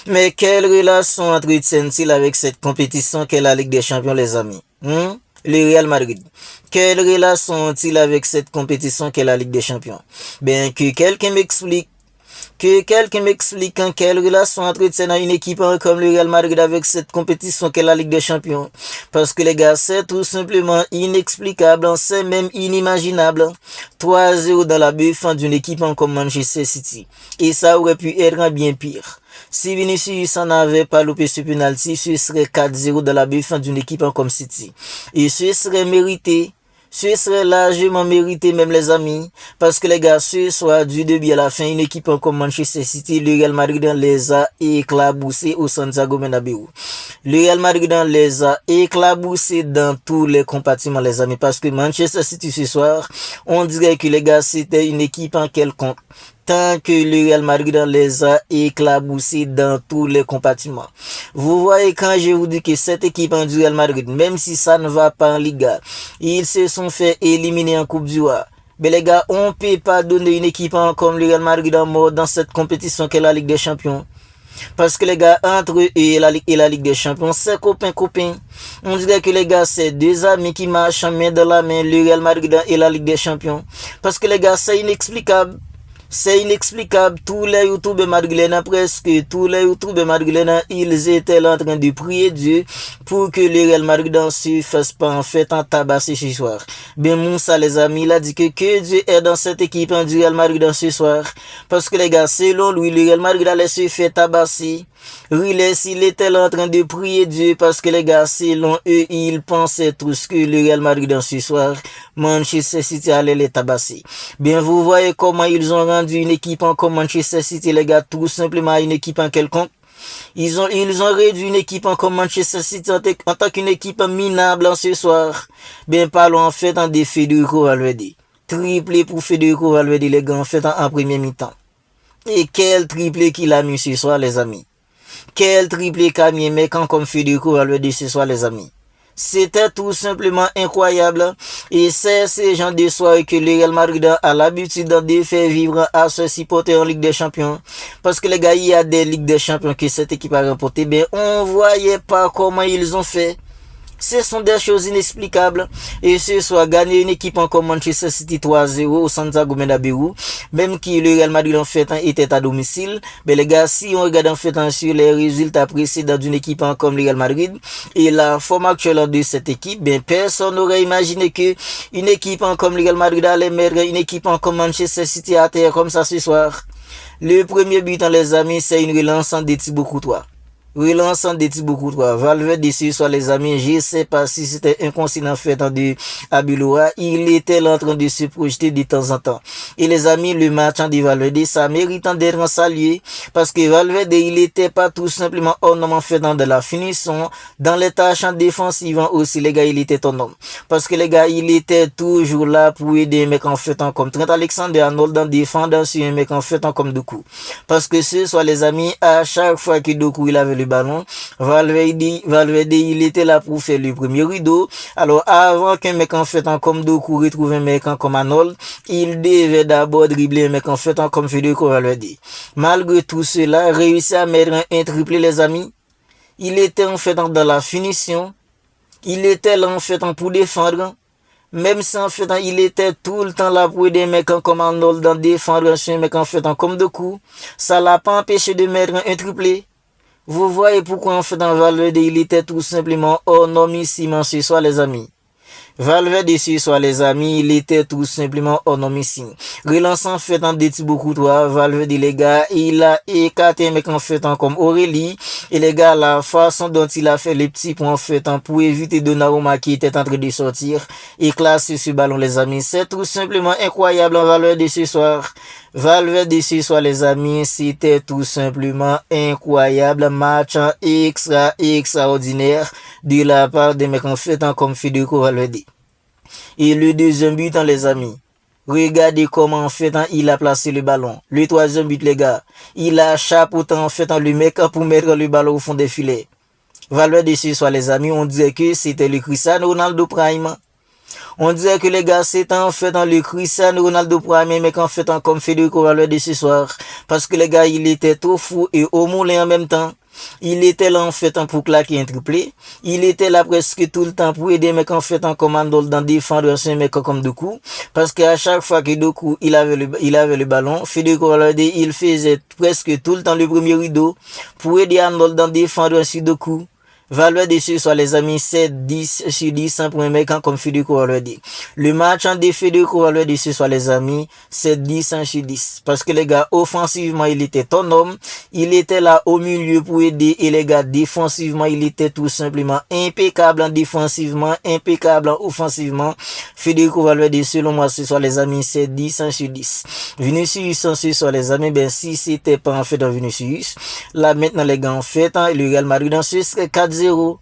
Mais quelle relation entretient-il avec cette compétition qu'est la Ligue des Champions, les amis? Le Real Madrid. Quelle relation ont-ils avec cette compétition qu'est la Ligue des Champions? Ben, que quelqu'un m'explique en quelle relation entretient une équipe comme le Real Madrid avec cette compétition qu'est la Ligue des Champions. Parce que les gars, c'est tout simplement inexplicable, c'est même inimaginable. 3-0 dans la buffe d'une équipe comme Manchester City. Et ça aurait pu être bien pire. Si Vinicius n'avait pas loupé ce penalty, ce serait 4-0 dans la buffe d'une équipe comme City. Et ce serait mérité. Ce serait largement mérité même les amis, parce que les gars, ce soir du début à la fin, une équipe comme Manchester City, le Real Madrid les a éclaboussés au Santiago Bernabéu. Le Real Madrid les a éclaboussés dans tous les compartiments les amis, parce que Manchester City ce soir, on dirait que les gars, c'était une équipe en quelconque. Tant que le Real Madrid les a éclaboussés dans tous les compartiments. Vous voyez quand je vous dis que cette équipe du Real Madrid, même si ça ne va pas en Liga, ils se sont fait éliminer en Coupe du Roi. Mais les gars, on ne peut pas donner une équipe comme le Real Madrid en mort dans cette compétition qu'est la Ligue des Champions. Parce que les gars, entre eux et la Ligue des Champions, c'est copains. On dirait que les gars, c'est deux amis qui marchent main dans la main, le Real Madrid et la Ligue des Champions. Parce que les gars, c'est inexplicable. C'est inexplicable, tous les youtubeurs madrilènes, presque tous les youtubeurs madrilènes, ils étaient là en train de prier Dieu pour que le Real Madrid ne se fasse pas en fait en tabasser ce soir. Ben Moussa les amis, il a dit que Dieu est dans cette équipe du Real Madrid ce soir. Parce que les gars, selon lui, le Real Madrid allait se faire tabasser. Il était là en train de prier Dieu parce que les gars, selon eux, ils pensaient tous que le Real Madrid ce soir, Manchester City allait les tabasser. Bien, vous voyez comment ils ont rendu une équipe comme Manchester City, les gars, tout simplement une équipe en quelconque. Ils ont réduit une équipe comme Manchester City en tant qu'une équipe minable ce soir. Bien, parlons en fait en des Federico Valverde. Triplé pour Federico Valverde, les gars, en fait en premier mi-temps. Et quel triplé qu'il a mis ce soir, les amis. Quel triplé qu'a mis un mec comme Federico Valverde ce soir, les amis. C'était tout simplement incroyable. Et c'est ce genre de soirée que le Real Madrid a l'habitude de faire vivre à ses supporters en Ligue des Champions. Parce que les gars, il y a des Ligues des Champions que cette équipe a remporté. Ben, on voyait pas comment ils ont fait. Ce sont des choses inexplicables. Et ce soir, gagner une équipe comme Manchester City 3-0 au Santiago Bernabéu, même qui le Real Madrid en fait était à domicile. Mais les gars, si on regarde en fait sur les résultats précédents d'une équipe comme le Real Madrid et la forme actuelle de cette équipe, ben personne n'aurait imaginé que une équipe comme le Real Madrid allait mettre une équipe comme Manchester City à terre comme ça ce soir. Le premier but, les amis, c'est une relance de Thibaut Courtois. Relançant des Thibaut Courtois, Valverde ici soit les amis, je sais pas si c'était inconscient fait de Abiloua, il était là en train de se projeter de temps en temps. Et les amis, le match de Valverde, ça mérite d'être salué, parce que Valverde, il était pas tout simplement un homme en fait de la finition, dans les tâches défensives aussi, les gars, il était un homme. Parce que les gars, il était toujours là pour aider un mec en fait comme Trent Alexander-Arnold dans défendre sur un mec en fait comme Doku. Parce que ce soit les amis, à chaque fois que Doku il avait le ballon, Valverde, il était là pour faire le premier rideau. Alors, avant qu'un mec en fait comme Doku retrouve un mec comme Arnold, il devait d'abord dribbler un mec en fait comme Federico Valverde. Malgré tout cela, réussi à mettre un triplé, les amis. Il était en fait dans la finition. Il était là en fait pour défendre. Même si en fait il était tout le temps là pour aider un mec comme Arnold dans défendre sur un mec en fait comme Doku, ça l'a pas empêché de mettre un triplé. Vous voyez pourquoi en fait dans Valverde il était tout simplement énormissime ce soir les amis. Valverde ce soir les amis, il était tout simplement énormissime. Relançant en fait en des Thibaut Courtois, Valverde les gars, il a écarté un mec en fait comme Aurélie. Et les gars, la façon dont il a fait les petits points en fait pour éviter Donnarumma qui était en train de sortir et classer ce ballon les amis, c'est tout simplement incroyable en Valverde ce soir. Valverde ce soir les amis, c'était tout simplement incroyable, match extraordinaire de la part des mecs en fait comme Federico Valverde. Et le deuxième but les amis, regardez comment en fait il a placé le ballon. Le troisième but les gars, il a chapeauté en fait le mec pour mettre le ballon au fond des filets. Valverde ce soir les amis, on disait que c'était le Cristiano Ronaldo Prime. On dirait que les gars, c'est en fait le Cristiano Ronaldo premier, mais qu'en fait comme Federico Valverde ce soir. Parce que les gars, il était trop fou et au moulin en même temps. Il était là en fait pour claquer un triplé. Il était là presque tout le temps pour aider mais qu'en fait en commando dans défendre un mec comme Doku. Parce qu'à chaque fois que Doku il avait le ballon, Federico Valverde il faisait presque tout le temps le premier rideau pour aider Arnold dans défendre un Doku. Valverde ce soir les amis, 7-10 sur 10 pour un mec comme Federico Valverde. Le match en de Federico Valverde ce soir les amis, 7-10 sur 10. Parce que les gars, offensivement, il était autonome. Il était là au milieu pour aider. Et les gars, défensivement, il était tout simplement impeccable en défensivement, impeccable en offensivement. Federico Valverde, selon moi, ce soir les amis, 7-10 sur 10. Vinicius ce soir les amis, ben si c'était pas en fait dans Vinicius, là maintenant les gars en fait, le Real Madrid dans ce serait 4-0.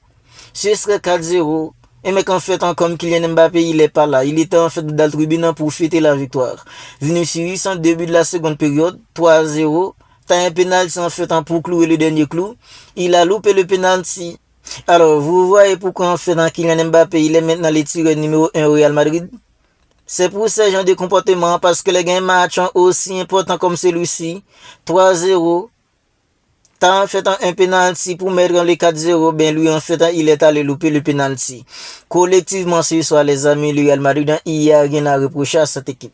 Ce serait 4-0. Et mais qu'en fait, comme Kylian Mbappé, il est pas là. Il était en fait dans le tribunal pour fêter la victoire. Vinicius, en début de la seconde période, 3-0. T'as un penalty en fait pour clouer le dernier clou. Il a loupé le penalty. Alors, vous voyez pourquoi en fait, Kylian Mbappé, il est maintenant le tireur numéro 1 au Real Madrid. C'est pour ce genre de comportement, parce que les gars match aussi important comme celui-ci, 3-0. En fait un penalty pour mettre les 4-0, ben lui en fait il est allé louper le penalty. Collectivement ce soir les amis, le Real Madrid, il n'y a rien à reprocher à cette équipe.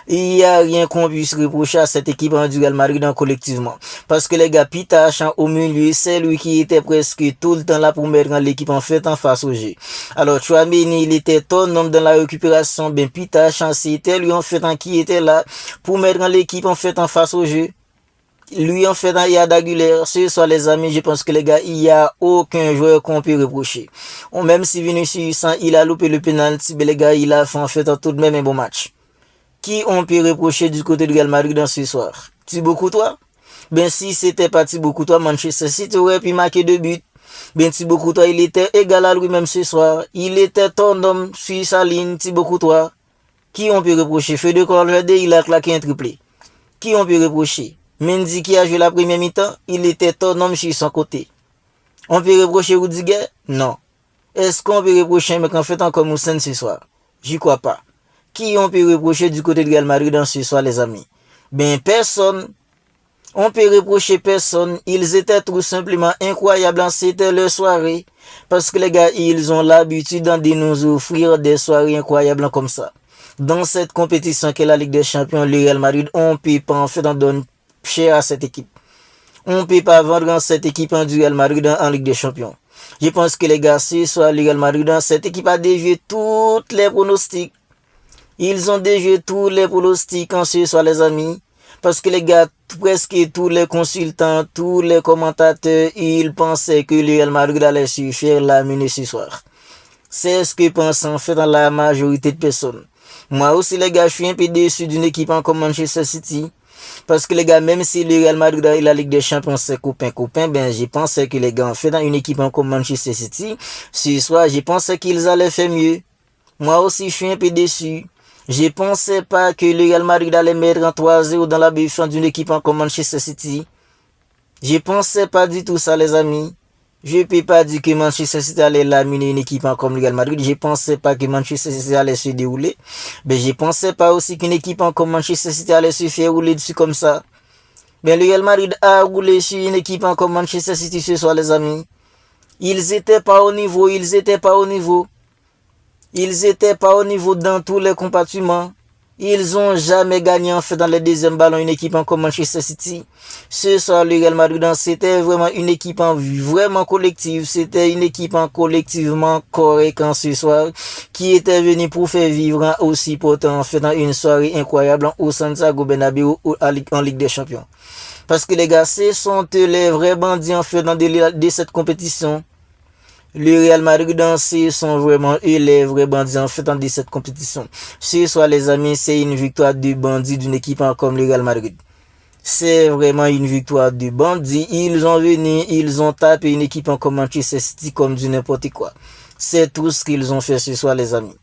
Il n'y a rien qu'on puisse reprocher à cette équipe du Real Madrid collectivement. Parce que les gars, Pitache au milieu, c'est lui qui était presque tout le temps là pour mettre l'équipe en fait en face au jeu. Alors Tchouaméni, il était autonome dans la récupération, ben Pitache c'était lui en fait qui était là pour mettre l'équipe en fait en face au jeu. Lui en fait il y a d'Aguilera. Ce soir les amis, je pense que les gars, il n'y a aucun joueur qu'on peut reprocher. Même si Vinicius il a loupé le penalty, mais les gars, il a fait en fait tout de même un bon match. Qui on peut reprocher du côté du Real Madrid dans ce soir? Thibaut Courtois? Ben si c'était pas Thibaut Courtois, Manchester City aurait pu marquer 2 buts. Ben Thibaut Courtois, il était égal à lui-même ce soir. Il était ton homme sur sa ligne, Thibaut Courtois. Qui on peut reprocher? Federico Valverde, il a claqué un triplé. Qui on peut reprocher? Mendy qui a joué la première mi-temps, il était autonome sur son côté. On peut reprocher Rudiger? Non. Est-ce qu'on peut reprocher un mec en fait encore Moussen ce soir? J'y crois pas. Qui on peut reprocher du côté de Real Madrid dans ce soir les amis? Ben personne. On peut reprocher personne. Ils étaient tout simplement incroyables. C'était leur soirée. Parce que les gars, ils ont l'habitude de nous offrir des soirées incroyables comme ça. Dans cette compétition qu'est la Ligue des Champions, le Real Madrid, on peut pas en fait en donner cher à cette équipe. On peut pas vendre cette équipe du Real Madrid en Ligue des Champions. Je pense que les gars, ce soir, le Real Madrid, cette équipe a dévié toutes les pronostics. Ils ont dévié tous les pronostics en ce soir, les amis. Parce que les gars, presque tous les consultants, tous les commentateurs, ils pensaient que le Real Madrid allait suffire la mener ce soir. C'est ce que pensent en fait la majorité de personnes. Moi aussi, les gars, je suis un peu déçu d'une équipe comme Manchester City. Parce que les gars, même si le Real Madrid et la Ligue des Champions c'est copain, ben je pensais que les gars, en fait, dans une équipe comme Manchester City, ce soir, je pensais qu'ils allaient faire mieux. Moi aussi, je suis un peu déçu. Je pensais pas que le Real Madrid allait mettre en 3-0 dans la défense d'une équipe comme Manchester City. Je pensais pas du tout ça, les amis. Je peux pas dire que Manchester City allait laminer une équipe comme le Real Madrid. Je pensais pas que Manchester City allait se dérouler. Mais je pensais pas aussi qu'une équipe comme Manchester City allait se faire rouler dessus comme ça. Mais le Real Madrid a roulé sur une équipe comme Manchester City ce soir, les amis. Ils étaient pas au niveau. Ils étaient pas au niveau dans tous les compartiments. Ils ont jamais gagné en fait dans les deuxièmes ballons une équipe comme Manchester City. Ce soir, le Real Madrid, c'était vraiment une équipe vraiment collective. C'était une équipe collectivement correcte en ce soir qui était venue pour faire vivre aussi pourtant en fait dans une soirée incroyable au Santiago Bernabéu en Ligue des Champions. Parce que les gars, ce sont les vrais bandits en fait dans de cette compétition. Le Real Madrid sont vraiment les vrais bandits en fait dans cette compétition. Ce soir les amis, c'est une victoire de bandits d'une équipe comme le Real Madrid. C'est vraiment une victoire de bandits. Ils ont tapé une équipe comme Manchester City comme du n'importe quoi. C'est tout ce qu'ils ont fait ce soir les amis.